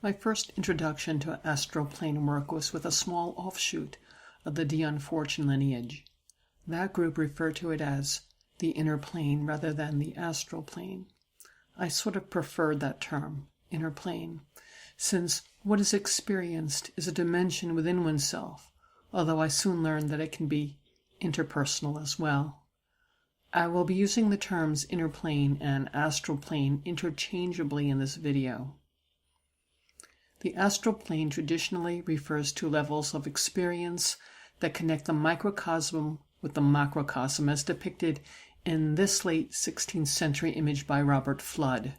My first introduction to astral plane work was with a small offshoot of the de-unfortunate lineage. That group referred to it as the inner plane rather than the astral plane. I sort of preferred that term, inner plane, since what is experienced is a dimension within oneself, although I soon learned that it can be interpersonal as well. I will be using the terms inner plane and astral plane interchangeably in this video. The astral plane traditionally refers to levels of experience that connect the microcosm with the macrocosm, as depicted in this late 16th century image by Robert Flood.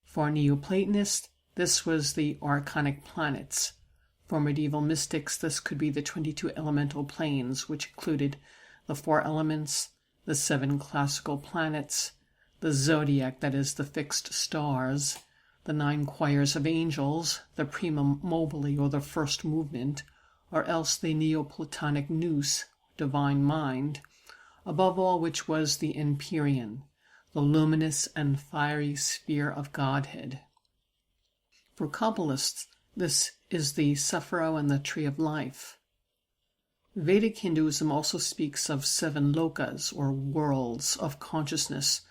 For Neoplatonists, this was the archonic planets. For medieval mystics, this could be the 22 elemental planes, which included the 4 elements, the 7 classical planets, the zodiac, that is, the fixed stars, the 9 choirs of angels, the prima mobile, or the first movement, or else the Neoplatonic nous, divine mind, above all which was the empyrean, the luminous and fiery sphere of Godhead. For Kabbalists, this is the Sephiro and the Tree of Life. Vedic Hinduism also speaks of 7 lokas, or worlds, of consciousness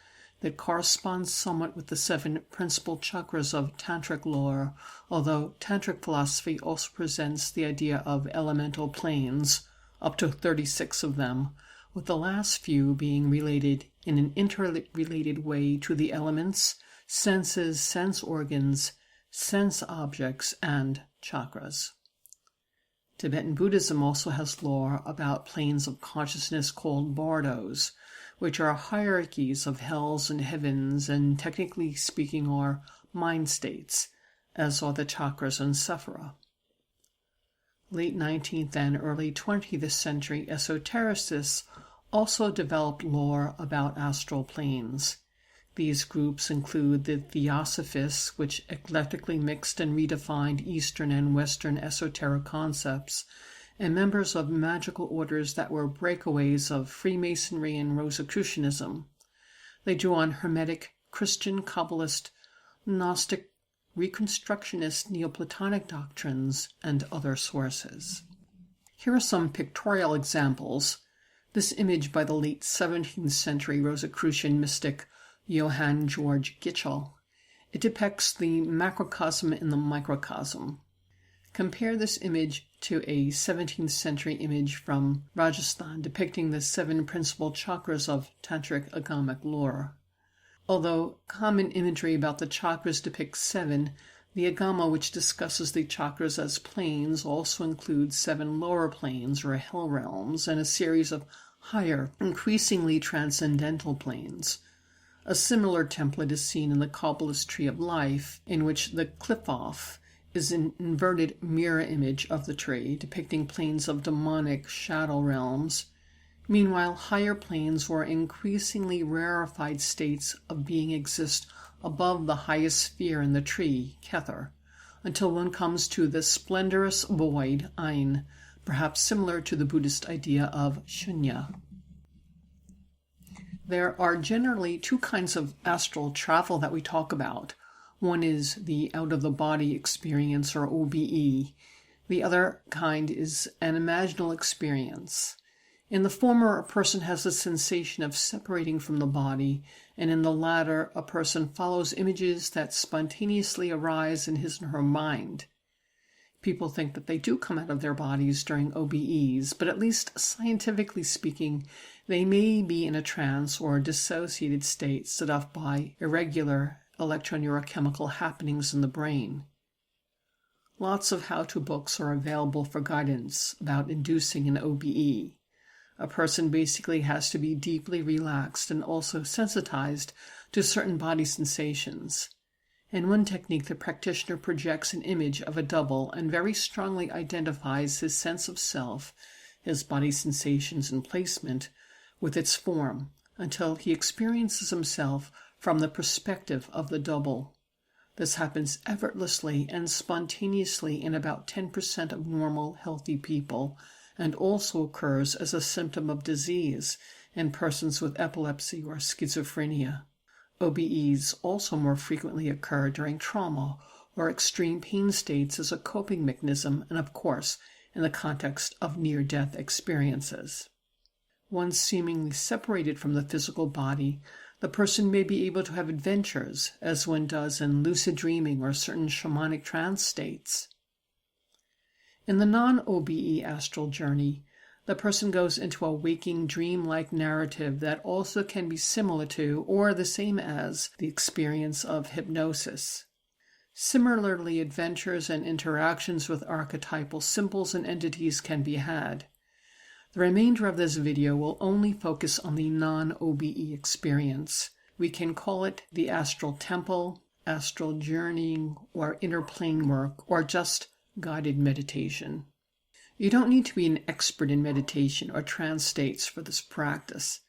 that corresponds somewhat with the 7 principal chakras of Tantric lore, although Tantric philosophy also presents the idea of elemental planes, up to 36 of them, with the last few being related in an interrelated way to the elements, senses, sense organs, sense objects, and chakras. Tibetan Buddhism also has lore about planes of consciousness called bardos, which are hierarchies of hells and heavens, and technically speaking are mind states, as are the chakras and sephira. Late 19th and early 20th century esotericists also developed lore about astral planes. These groups include the Theosophists, which eclectically mixed and redefined Eastern and Western esoteric concepts, and members of magical orders that were breakaways of Freemasonry and Rosicrucianism. They drew on Hermetic, Christian, Kabbalist, Gnostic, Reconstructionist, Neoplatonic doctrines, and other sources. Here are some pictorial examples. This image by the late 17th century Rosicrucian mystic Johann Georg Gitschel. It depicts the macrocosm in the microcosm. Compare this image to a 17th century image from Rajasthan depicting the 7 principal chakras of Tantric agamic lore. Although common imagery about the chakras depicts 7, the agama, which discusses the chakras as planes, also includes 7 lower planes or hell realms and a series of higher, increasingly transcendental planes. A similar template is seen in the Kabbalist Tree of Life, in which the Qliphoth is an inverted mirror image of the tree, depicting planes of demonic shadow realms. Meanwhile, higher planes or increasingly rarefied states of being exist above the highest sphere in the tree, Kether, until one comes to the splendorous void, Ein, perhaps similar to the Buddhist idea of Shunya. There are generally 2 kinds of astral travel that we talk about. One is the out-of-the-body experience, or OBE. The other kind is an imaginal experience. In the former, a person has a sensation of separating from the body, and in the latter, a person follows images that spontaneously arise in his and her mind. People think that they do come out of their bodies during OBEs, but at least scientifically speaking, they may be in a trance or dissociated state set off by irregular electroneurochemical happenings in the brain. Lots of how-to books are available for guidance about inducing an OBE. A person basically has to be deeply relaxed and also sensitized to certain body sensations. In one technique, the practitioner projects an image of a double and very strongly identifies his sense of self, his body sensations and placement, with its form, until he experiences himself from the perspective of the double. This happens effortlessly and spontaneously in about 10% of normal, healthy people, and also occurs as a symptom of disease in persons with epilepsy or schizophrenia. OBEs also more frequently occur during trauma or extreme pain states as a coping mechanism, and of course, in the context of near-death experiences. Once seemingly separated from the physical body, the person may be able to have adventures, as one does in lucid dreaming or certain shamanic trance states. In the non-OBE astral journey, the person goes into a waking dream-like narrative that also can be similar to or the same as the experience of hypnosis. Similarly, adventures and interactions with archetypal symbols and entities can be had. The remainder of this video will only focus on the non-OBE experience. We can call it the Astral Temple, Astral Journeying, or Inner Plane work, or just guided meditation. You don't need to be an expert in meditation or trance states for this practice.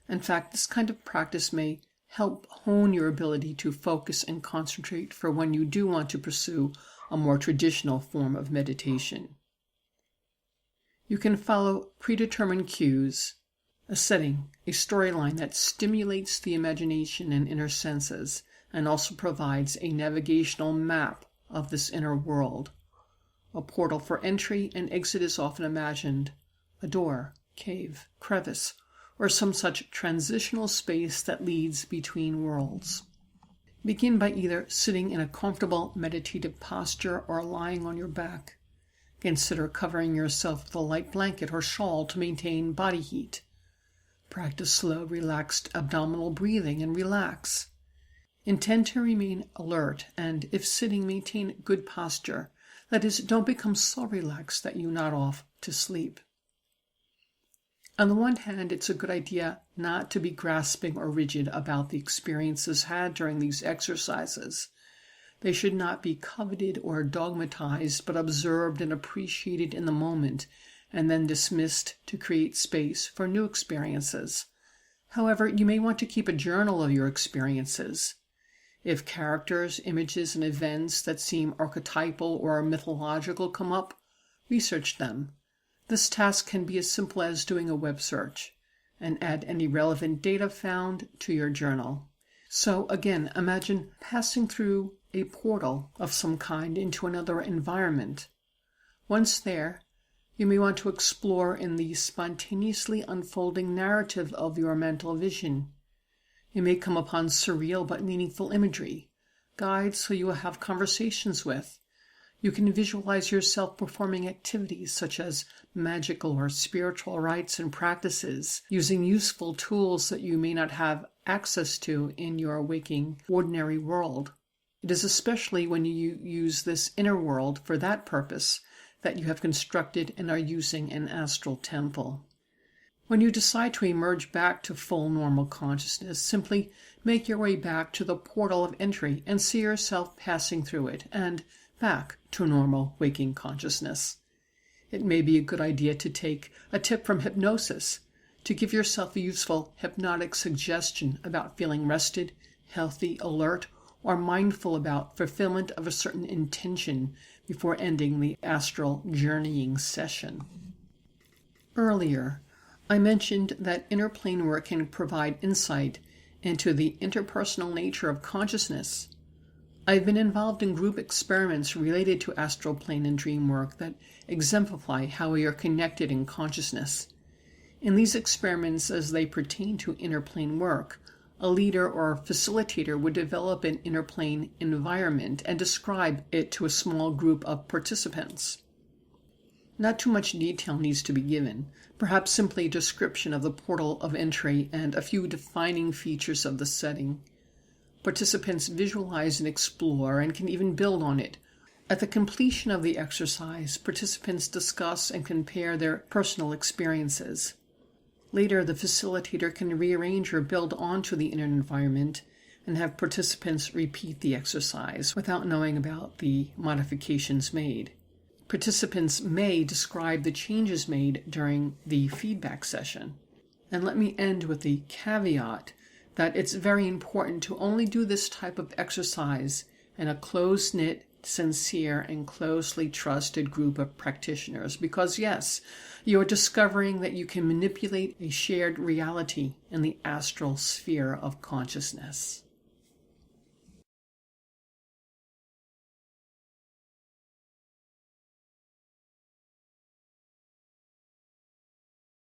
In fact, this kind of practice may help hone your ability to focus and concentrate for when you do want to pursue a more traditional form of meditation. You can follow predetermined cues, a setting, a storyline that stimulates the imagination and inner senses, and also provides a navigational map of this inner world. A portal for entry and exit is often imagined, a door, cave, crevice, or some such transitional space that leads between worlds. Begin by either sitting in a comfortable meditative posture or lying on your back. Consider covering yourself with a light blanket or shawl to maintain body heat. Practice slow, relaxed abdominal breathing and relax. Intend to remain alert and, if sitting, maintain good posture. That is, don't become so relaxed that you nod off to sleep. On the one hand, it's a good idea not to be grasping or rigid about the experiences had during these exercises. They should not be coveted or dogmatized, but observed and appreciated in the moment, and then dismissed to create space for new experiences. However, you may want to keep a journal of your experiences. If characters, images, and events that seem archetypal or mythological come up, research them. This task can be as simple as doing a web search, and add any relevant data found to your journal. So again, imagine passing through a portal of some kind into another environment. Once there, you may want to explore in the spontaneously unfolding narrative of your mental vision. You may come upon surreal but meaningful imagery, guides who you will have conversations with. You can visualize yourself performing activities such as magical or spiritual rites and practices, using useful tools that you may not have access to in your waking, ordinary world. It is especially when you use this inner world for that purpose that you have constructed and are using an astral temple. When you decide to emerge back to full normal consciousness, simply make your way back to the portal of entry and see yourself passing through it and back to normal waking consciousness. It may be a good idea to take a tip from hypnosis to give yourself a useful hypnotic suggestion about feeling rested, healthy, alert, or mindful about fulfillment of a certain intention before ending the astral journeying session. Earlier, I mentioned that inner plane work can provide insight into the interpersonal nature of consciousness. I've been involved in group experiments related to astral plane and dream work that exemplify how we are connected in consciousness. In these experiments, as they pertain to inner plane work, a leader or facilitator would develop an inner plane environment and describe it to a small group of participants. Not too much detail needs to be given, perhaps simply a description of the portal of entry and a few defining features of the setting. Participants visualize and explore and can even build on it. At the completion of the exercise, participants discuss and compare their personal experiences. Later, the facilitator can rearrange or build onto the inner environment and have participants repeat the exercise without knowing about the modifications made. Participants may describe the changes made during the feedback session. And let me end with the caveat that it's very important to only do this type of exercise in a close-knit, sincere, and closely trusted group of practitioners because, yes, you are discovering that you can manipulate a shared reality in the astral sphere of consciousness.